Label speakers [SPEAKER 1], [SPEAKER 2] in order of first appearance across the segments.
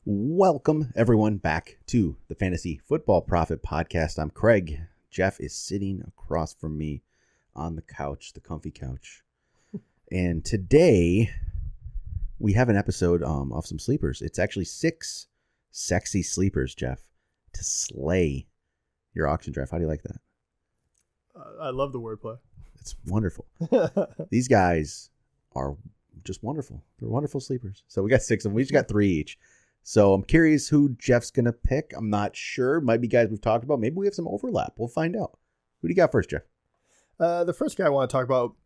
[SPEAKER 1] Welcome, everyone, back to the Fantasy Football Profit Podcast. I'm Craig. Jeff is sitting across from me on the couch, the comfy couch. And today, we have an episode of some sleepers. It's actually 6 sexy sleepers, Jeff, to slay your auction draft. How do you like that?
[SPEAKER 2] I love the wordplay.
[SPEAKER 1] It's wonderful. These guys are just wonderful. They're wonderful sleepers. So we got 6 of them. We each got 3 each. So I'm curious who Jeff's going to pick. I'm not sure. Might be guys we've talked about. Maybe we have some overlap. We'll find out. Who do you got first, Jeff?
[SPEAKER 2] The first guy I want to talk about,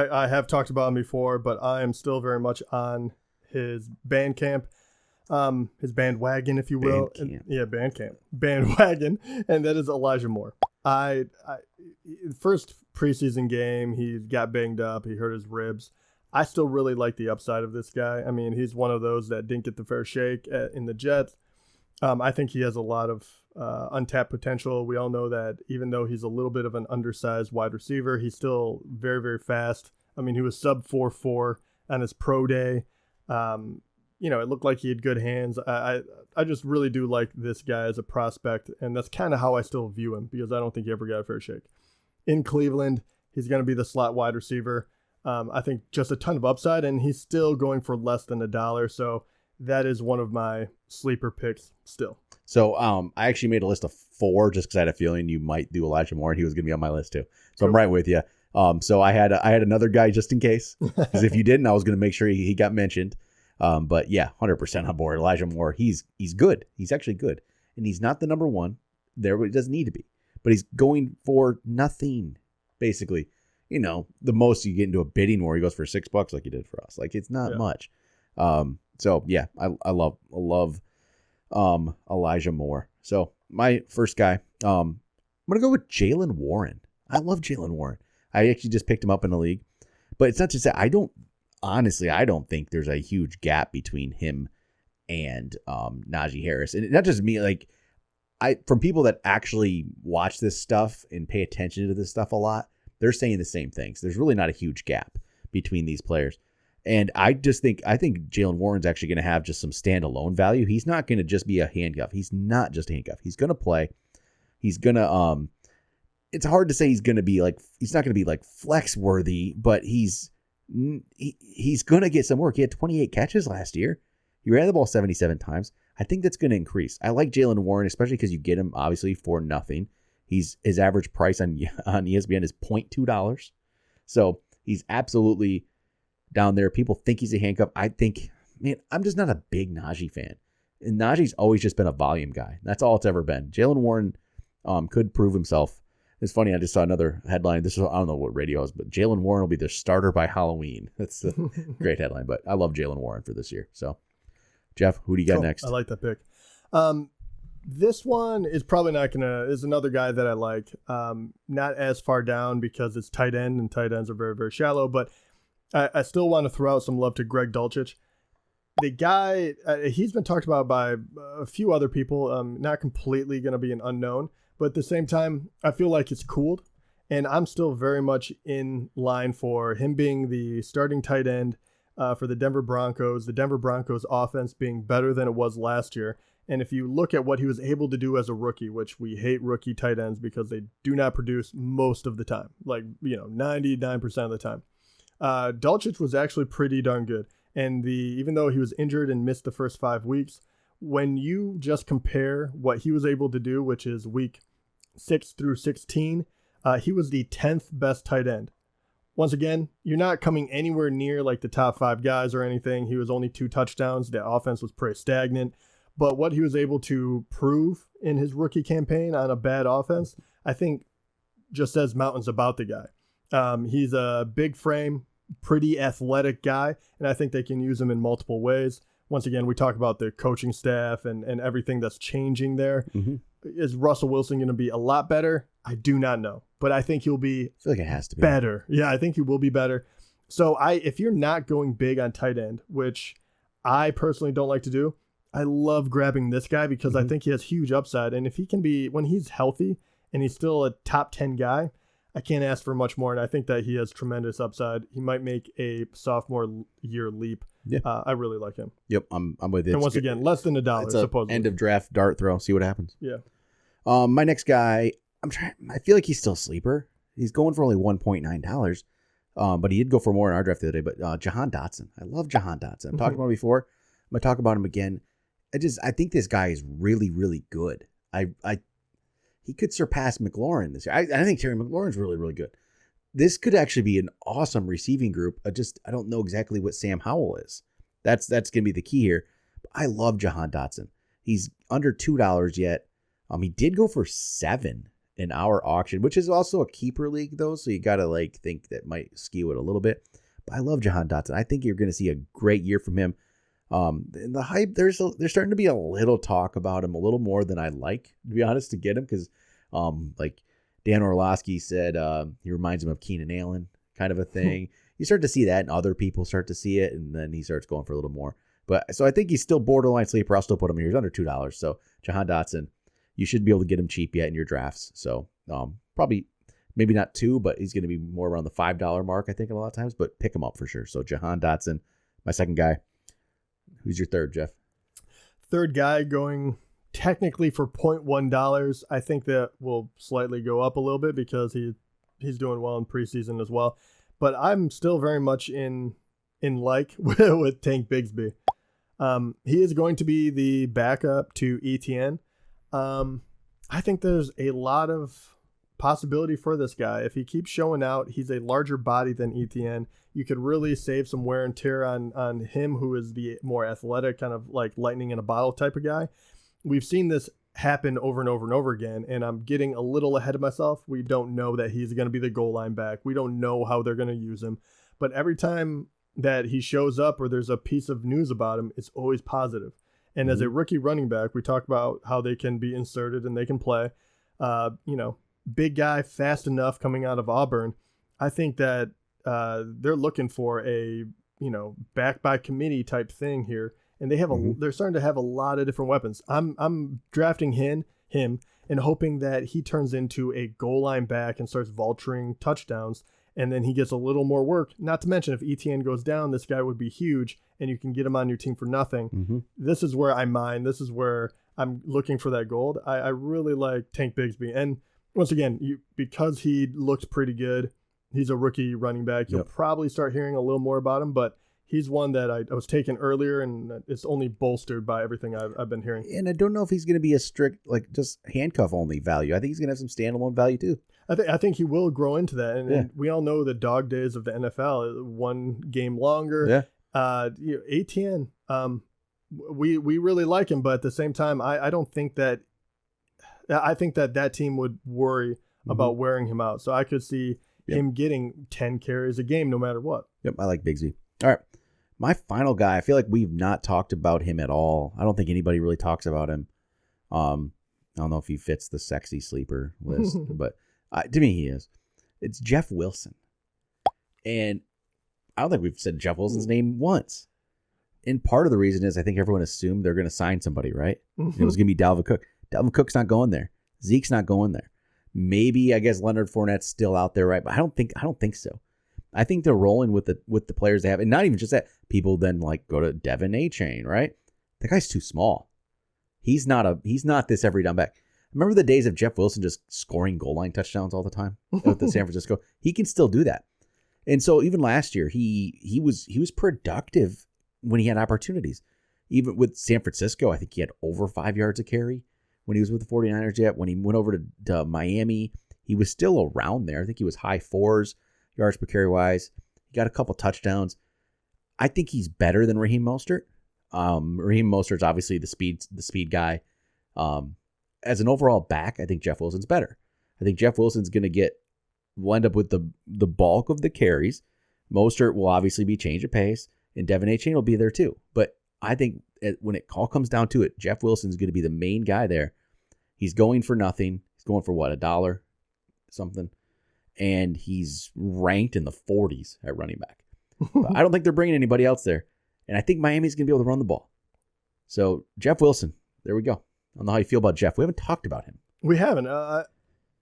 [SPEAKER 2] I have talked about him before, but I am still very much on his Bandcamp, his bandwagon, if you will. Bandcamp. Bandwagon. And that is Elijah Moore. First preseason game, he got banged up. He hurt his ribs. I still really like the upside of this guy. I mean, he's one of those that didn't get the fair shake in the Jets. I think he has a lot of untapped potential. We all know that even though he's a little bit of an undersized wide receiver, he's still very, very fast. I mean, he was sub 4.4 on his pro day. It looked like he had good hands. I just really do like this guy as a prospect, and that's kind of how I still view him because I don't think he ever got a fair shake. In Cleveland, he's going to be the slot wide receiver. I think just a ton of upside, and he's still going for less than $1. So that is one of my sleeper picks still.
[SPEAKER 1] So I actually made a list of 4 just because I had a feeling you might do Elijah Moore, and he was going to be on my list too. So cool. I'm right with you. So I had another guy just in case, because if you didn't, I was going to make sure he got mentioned. But yeah, 100% on board. Elijah Moore, he's good. He's actually good, and he's not the number one there, but he doesn't need to be. But he's going for nothing, basically. You know, the most you get into a bidding war, he goes for $6 like he did for us. Like, it's not much. So yeah, I love Elijah Moore. So my first guy, I'm gonna go with Jaylen Warren. I love Jaylen Warren. I actually just picked him up in the league, but it's not just that. I don't think there's a huge gap between him and Najee Harris, and not just me. Like, from people that actually watch this stuff and pay attention to this stuff a lot, they're saying the same things. There's really not a huge gap between these players. And I think Jaylen Warren's actually going to have just some standalone value. He's not going to just be a handcuff. He's not just a handcuff. He's going to play. He's going to it's hard to say he's not going to be like flex worthy, but he's going to get some work. He had 28 catches last year. He ran the ball 77 times. I think that's going to increase. I like Jaylen Warren, especially because you get him obviously for nothing. His average price on ESPN is $0.2. So he's absolutely down there. People think he's a handcuff. I think, man, I'm just not a big Najee fan. And Najee's always just been a volume guy. That's all it's ever been. Jaylen Warren could prove himself. It's funny, I just saw another headline. I don't know what radio is, but Jaylen Warren will be their starter by Halloween. That's a great headline. But I love Jaylen Warren for this year. So, Jeff, who do you got next?
[SPEAKER 2] I like that pick. This one is probably is another guy that I like. Not as far down because it's tight end, and tight ends are very, very shallow, but I still want to throw out some love to Greg Dulcich. The guy, he's been talked about by a few other people, not completely going to be an unknown, but at the same time, I feel like it's cooled, and I'm still very much in line for him being the starting tight end for the Denver Broncos offense being better than it was last year. And if you look at what he was able to do as a rookie, which we hate rookie tight ends because they do not produce most of the time, 99% of the time. Dulcich was actually pretty darn good. And even though he was injured and missed the first 5 weeks, when you just compare what he was able to do, which is week 6 through 16, he was the 10th best tight end. Once again, you're not coming anywhere near like the top 5 guys or anything. He was only 2 touchdowns. The offense was pretty stagnant. But what he was able to prove in his rookie campaign on a bad offense, I think just says mountains about the guy. He's a big frame, pretty athletic guy, and I think they can use him in multiple ways. Once again, we talk about the coaching staff and everything that's changing there. Mm-hmm. Is Russell Wilson going to be a lot better? I do not know, but I think he'll be
[SPEAKER 1] I feel like it has to be
[SPEAKER 2] better. Yeah, I think he will be better. So if you're not going big on tight end, which I personally don't like to do, I love grabbing this guy because I think he has huge upside. And if he can be, when he's healthy and he's still a top 10 guy, I can't ask for much more. And I think that he has tremendous upside. He might make a sophomore year leap
[SPEAKER 1] Yeah.
[SPEAKER 2] I really like him.
[SPEAKER 1] Yep, I'm with it.
[SPEAKER 2] And once again, less than $1,
[SPEAKER 1] it's a
[SPEAKER 2] supposedly.
[SPEAKER 1] end of draft dart throw. See what happens.
[SPEAKER 2] Yeah.
[SPEAKER 1] My next guy, I feel like he's still a sleeper. He's going for only $1.9. But he did go for more in our draft the other day. But Jahan Dotson. I love Jahan Dotson. I've talked about him before. I'm going to talk about him again. I think this guy is really, really good. He could surpass McLaurin this year. I think Terry McLaurin's really, really good. This could actually be an awesome receiving group. I don't know exactly what Sam Howell is. That's going to be the key here. But I love Jahan Dotson. He's under $2 yet. He did go for $7 in our auction, which is also a keeper league though. So you got to think that might skew it a little bit. But I love Jahan Dotson. I think you're going to see a great year from him. And the hype, there's starting to be a little talk about him, a little more than I'd like, to be honest, to get him. Cause, like Dan Orlovsky said, he reminds him of Keenan Allen kind of a thing. You start to see that and other people start to see it. And then he starts going for a little more, so I think he's still borderline sleeper. I'll still put him here. He's under $2. So Jahan Dotson, you should be able to get him cheap yet in your drafts. So, probably maybe not $2, but he's going to be more around the $5 mark, I think, a lot of times, but pick him up for sure. So Jahan Dotson, my second guy. Who's your third, Jeff?
[SPEAKER 2] Third guy going technically for $0.1. I think that will slightly go up a little bit because he's doing well in preseason as well. But I'm still very much in with Tank Bigsby. He is going to be the backup to ETN. I think there's a lot of possibility for this guy. If he keeps showing out, he's a larger body than ETN. You could really save some wear and tear on him, who is the more athletic, kind of like lightning in a bottle type of guy. We've seen this happen over and over and over again, and I'm getting a little ahead of myself. We don't know that he's going to be the goal line back. We don't know how they're going to use him. But every time that he shows up or there's a piece of news about him, it's always positive. And as a rookie running back, we talk about how they can be inserted and they can play. Big guy, fast enough coming out of Auburn. I think that they're looking for a, back by committee type thing here. And they have they're starting to have a lot of different weapons. I'm drafting him and hoping that he turns into a goal line back and starts vulturing touchdowns. And then he gets a little more work. Not to mention, if ETN goes down, this guy would be huge, and you can get him on your team for nothing. Mm-hmm. This is where I mine. This is where I'm looking for that gold. I really like Tank Bigsby. And once again, because he looked pretty good, he's a rookie running back. You'll probably start hearing a little more about him, but he's one that I was taking earlier, and it's only bolstered by everything I've been hearing.
[SPEAKER 1] And I don't know if he's going to be a strict, just handcuff only value. I think he's going to have some standalone value too.
[SPEAKER 2] I think he will grow into that. And we all know the dog days of the NFL, one game longer.
[SPEAKER 1] Yeah.
[SPEAKER 2] ATN, we really like him, but at the same time, I don't think that, I think that team would worry about wearing him out. So I could see him getting 10 carries a game no matter what.
[SPEAKER 1] Yep, I like Bigsby. All right. My final guy, I feel like we've not talked about him at all. I don't think anybody really talks about him. I don't know if he fits the sexy sleeper list, but to me he is. It's Jeff Wilson. And I don't think we've said Jeff Wilson's name once. And part of the reason is I think everyone assumed they're going to sign somebody, right? It was going to be Dalvin Cook. Dalvin Cook's not going there. Zeke's not going there. Maybe, I guess, Leonard Fournette's still out there, right? But I don't think so. I think they're rolling with the players they have. And not even just that. People then go to Devin A-Chain, right? That guy's too small. He's not this every down back. Remember the days of Jeff Wilson just scoring goal line touchdowns all the time with the San Francisco? He can still do that. And so even last year, he was productive when he had opportunities. Even with San Francisco, I think he had over 5 yards a carry when he was with the 49ers yet. When he went over to Miami, he was still around there. I think he was high 4s yards per carry wise. He got a couple touchdowns. I think he's better than Raheem Mostert. Raheem Mostert's obviously the speed guy. As an overall back, I think Jeff Wilson's better. I think Jeff Wilson's going to will end up with the bulk of the carries. Mostert will obviously be change of pace, and Devin A-Chain will be there too. But I think when it all comes down to it, Jeff Wilson's going to be the main guy there. He's going for nothing. He's going for what, $1 something, and he's ranked in the 40s at running back. But I don't think they're bringing anybody else there, and I think Miami's going to be able to run the ball. So Jeff Wilson, there we go. I don't know how you feel about Jeff. We haven't talked about him.
[SPEAKER 2] We haven't.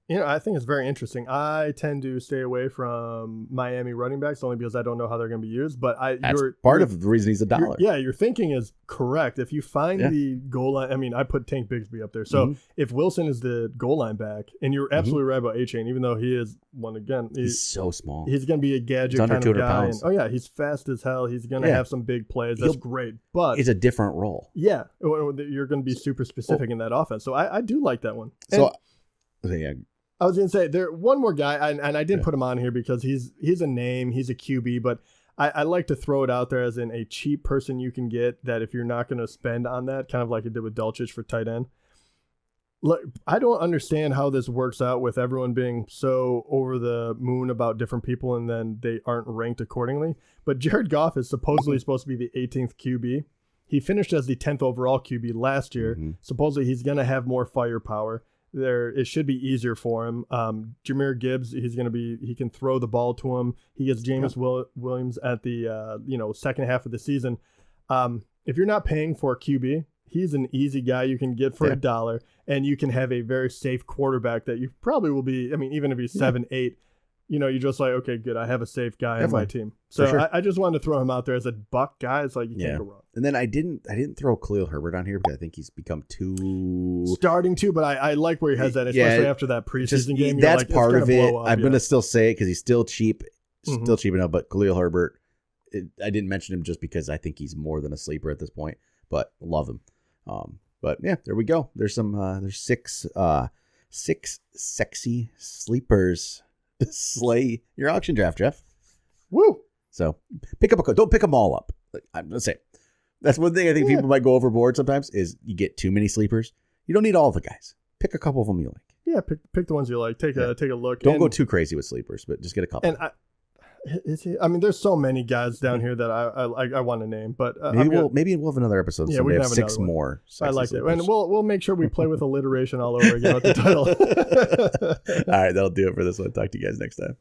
[SPEAKER 2] I think it's very interesting. I tend to stay away from Miami running backs only because I don't know how they're going to be used. But
[SPEAKER 1] That's part of the reason he's $1.
[SPEAKER 2] Your thinking is correct. If you find the goal line, I mean, I put Tank Bigsby up there. So if Wilson is the goal line back, and you're absolutely right about A-Chain, even though he is
[SPEAKER 1] he's so small.
[SPEAKER 2] He's going to be a gadget kind of guy.
[SPEAKER 1] Pounds.
[SPEAKER 2] And, he's fast as hell. He's going to have some big plays. That's great. But
[SPEAKER 1] it's a different role.
[SPEAKER 2] Yeah, you're going to be super specific in that offense. So I do like that one. I was going to say there one more guy, and I didn't put him on here because he's a name, he's a QB, but I like to throw it out there as in a cheap person you can get that if you're not going to spend on that, kind of like it did with Dulcich for tight end. Look, I don't understand how this works out with everyone being so over the moon about different people and then they aren't ranked accordingly. But Jared Goff is supposedly supposed to be the 18th QB. He finished as the 10th overall QB last year. Supposedly he's going to have more firepower. It should be easier for him. Jahmyr Gibbs, he can throw the ball to him. He gets Jameis Williams at the second half of the season. If you're not paying for a QB, he's an easy guy you can get for $1, and you can have a very safe quarterback that you probably will be. I mean, even if he's 7-8, you're just like, okay, good. I have a safe guy on my team. So I just wanted to throw him out there as a buck guy. It's like you can't go wrong.
[SPEAKER 1] And then I didn't throw Khalil Herbert on here because I think he's become
[SPEAKER 2] starting to, but I like where he has that, especially after that preseason game.
[SPEAKER 1] That's part of it. I'm going to still say it because he's still cheap, enough. But Khalil Herbert, I didn't mention him just because I think he's more than a sleeper at this point. But love him. But yeah, there we go. There's there's six sexy sleepers to slay your auction draft, Jeff.
[SPEAKER 2] Woo!
[SPEAKER 1] So don't pick them all up. I'm gonna say that's one thing I think people might go overboard sometimes is you get too many sleepers. You don't need all the guys. Pick a couple of them you like.
[SPEAKER 2] Yeah, pick the ones you like. Take a look.
[SPEAKER 1] Don't go too crazy with sleepers, but just get a couple.
[SPEAKER 2] And there's so many guys down here that I want to name, but
[SPEAKER 1] maybe we'll have another episode.
[SPEAKER 2] Yeah,
[SPEAKER 1] so
[SPEAKER 2] we
[SPEAKER 1] have
[SPEAKER 2] have
[SPEAKER 1] 6 more.
[SPEAKER 2] I like it, and we'll make sure we play with alliteration all over again with the title.
[SPEAKER 1] All right, that'll do it for this one. Talk to you guys next time.